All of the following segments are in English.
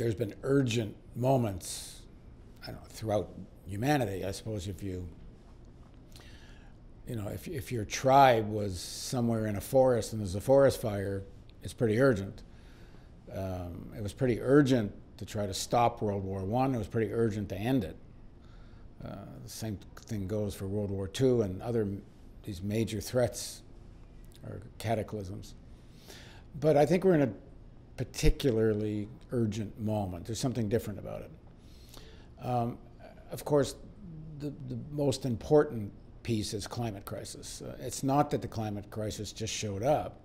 there's been urgent moments, I don't know, throughout humanity. I suppose if if your tribe was somewhere in a forest and there's a forest fire, it's pretty urgent. It was pretty urgent to try to stop World War I. It was pretty urgent to end it. The same thing goes for World War II and these major threats or cataclysms. But I think we're in a particularly urgent moment. There's something different about it. Of course, the most important piece is climate crisis. It's not that the climate crisis just showed up.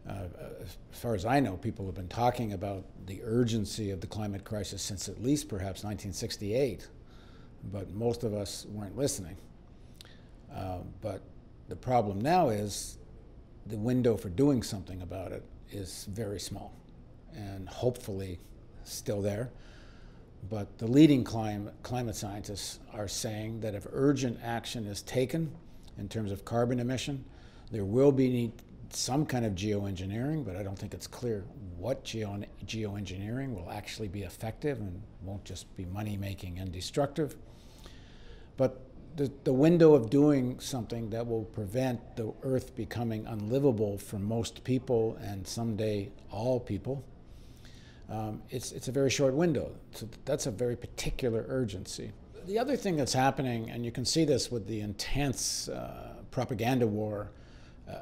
As far as I know, people have been talking about the urgency of the climate crisis since at least perhaps 1968, but most of us weren't listening. But the problem now is the window for doing something about it is very small and hopefully still there. But the leading climate scientists are saying that if urgent action is taken in terms of carbon emission, there will be some kind of geoengineering, but I don't think it's clear what geoengineering will actually be effective and won't just be money-making and destructive. But the window of doing something that will prevent the Earth becoming unlivable for most people and someday all people, it's a very short window. So that's a very particular urgency. The other thing that's happening, and you can see this with the intense propaganda war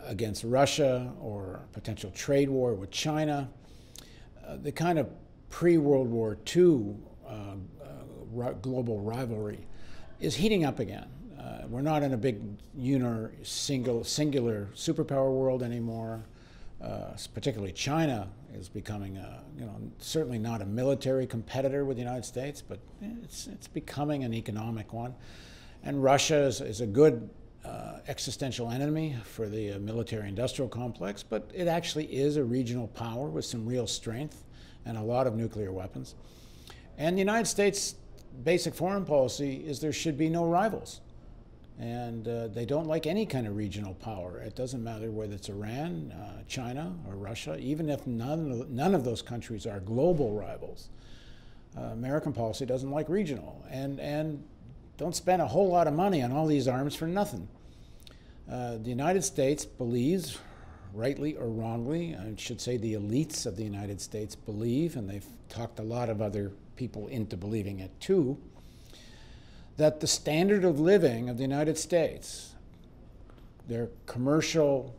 against Russia or potential trade war with China, the kind of pre-World War II global rivalry is heating up again. We're not in a big singular superpower world anymore. Particularly China is becoming certainly not a military competitor with the United States, but it's becoming an economic one. And Russia is a good existential enemy for the military-industrial complex, but it actually is a regional power with some real strength and a lot of nuclear weapons. And the United States' basic foreign policy is there should be no rivals. And they don't like any kind of regional power. It doesn't matter whether it's Iran, China, or Russia, even if none of those countries are global rivals. American policy doesn't like regional. And don't spend a whole lot of money on all these arms for nothing. The United States believes, rightly or wrongly, I should say the elites of the United States believe, and they've talked a lot of other people into believing it too, that the standard of living of the United States, their commercial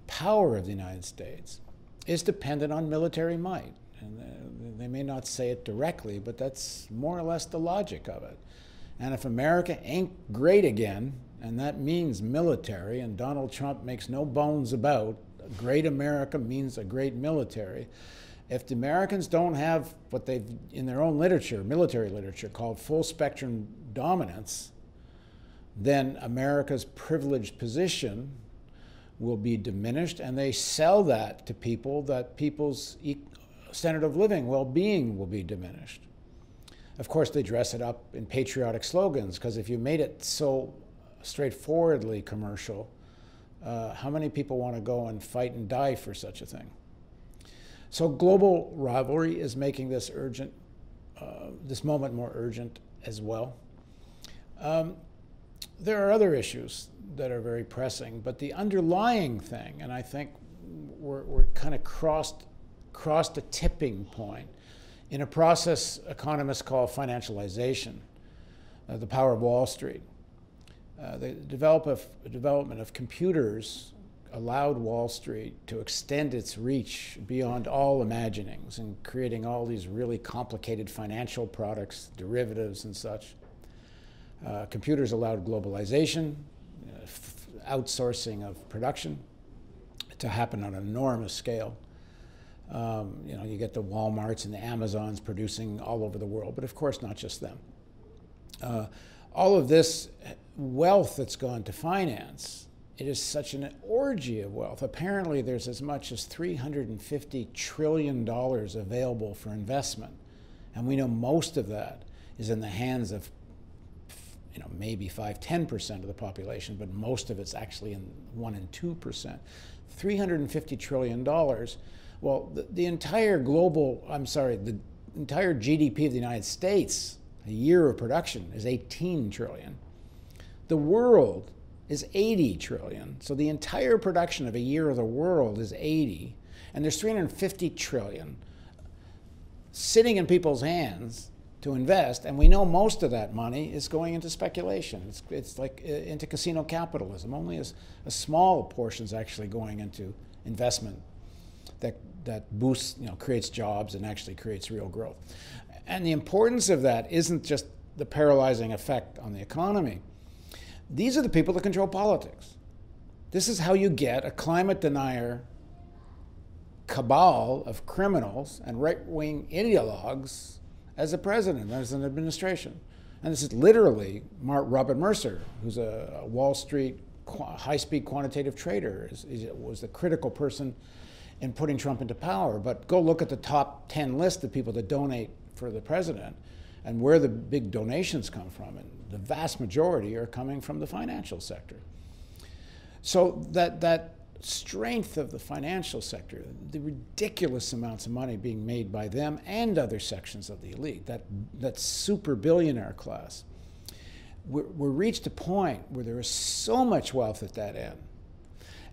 power of the United States, is dependent on military might. And they may not say it directly, but that's more or less the logic of it. And if America ain't great again, and that means military, and Donald Trump makes no bones about, a great America means a great military. If the Americans don't have what they've, in their own literature, military literature, called full spectrum dominance, then America's privileged position will be diminished, and they sell that to people, that people's standard of living, well-being will be diminished. Of course, they dress it up in patriotic slogans, because if you made it so straightforwardly commercial, how many people want to go and fight and die for such a thing? So global rivalry is making this urgent, this moment more urgent as well. There are other issues that are very pressing, but the underlying thing, and I think we're kind of crossed a tipping point in a process economists call financialization, the power of Wall Street. The development of computers allowed Wall Street to extend its reach beyond all imaginings and creating all these really complicated financial products, derivatives and such. Computers allowed globalization, outsourcing of production to happen on an enormous scale. You get the Walmarts and the Amazons producing all over the world, but of course not just them. All of this wealth that's gone to finance, it is such an orgy of wealth. Apparently there's as much as $350 trillion available for investment. And we know most of that is in the hands of maybe 5–10% of the population, but most of it's actually in 1 and 2%. $350 trillion. Well, the entire global, entire GDP of the United States, a year of production, is 18 trillion. The world is 80 trillion. So the entire production of a year of the world is 80. And there's 350 trillion sitting in people's hands to invest. And we know most of that money is going into speculation. It's like into casino capitalism. Only a small portion is actually going into investment that boosts, creates jobs and actually creates real growth. And the importance of that isn't just the paralyzing effect on the economy. These are the people that control politics. This is how you get a climate denier cabal of criminals and right-wing ideologues as a president, as an administration. And this is literally Robert Mercer, who's a Wall Street high-speed quantitative trader, was the critical person in putting Trump into power. But go look at the top 10 list of people that donate for the president and where the big donations come from. And the vast majority are coming from the financial sector. So that strength of the financial sector, the ridiculous amounts of money being made by them and other sections of the elite, that super billionaire class, we're reached a point where there is so much wealth at that end,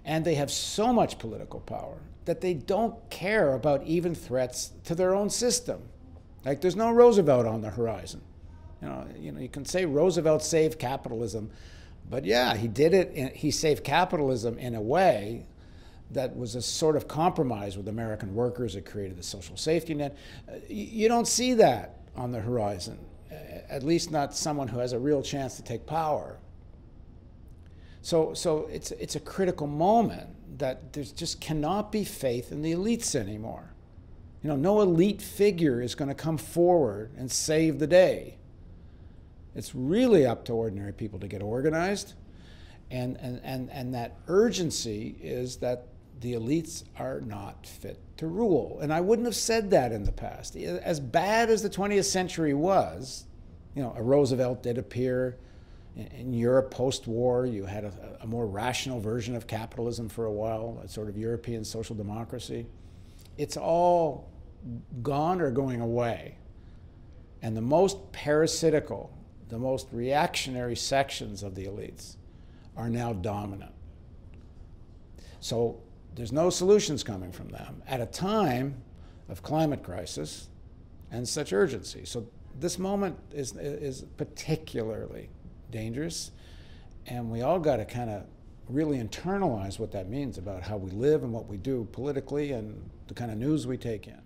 and they have so much political power that they don't care about even threats to their own system. Like, there's no Roosevelt on the horizon. You can say Roosevelt saved capitalism, but yeah, he did it. He saved capitalism in a way that was a sort of compromise with American workers. It created the social safety net. You don't see that on the horizon, at least not someone who has a real chance to take power. So it's a critical moment that there just cannot be faith in the elites anymore. No elite figure is going to come forward and save the day. It's really up to ordinary people to get organized. And that urgency is that the elites are not fit to rule. And I wouldn't have said that in the past. As bad as the 20th century was, a Roosevelt did appear. In Europe post-war, you had a more rational version of capitalism for a while, a sort of European social democracy. It's all gone or going away. And the most parasitical, the most reactionary sections of the elites are now dominant. So there's no solutions coming from them at a time of climate crisis and such urgency. So this moment is particularly dangerous, and we all got to kind of really internalize what that means about how we live and what we do politically and the kind of news we take in.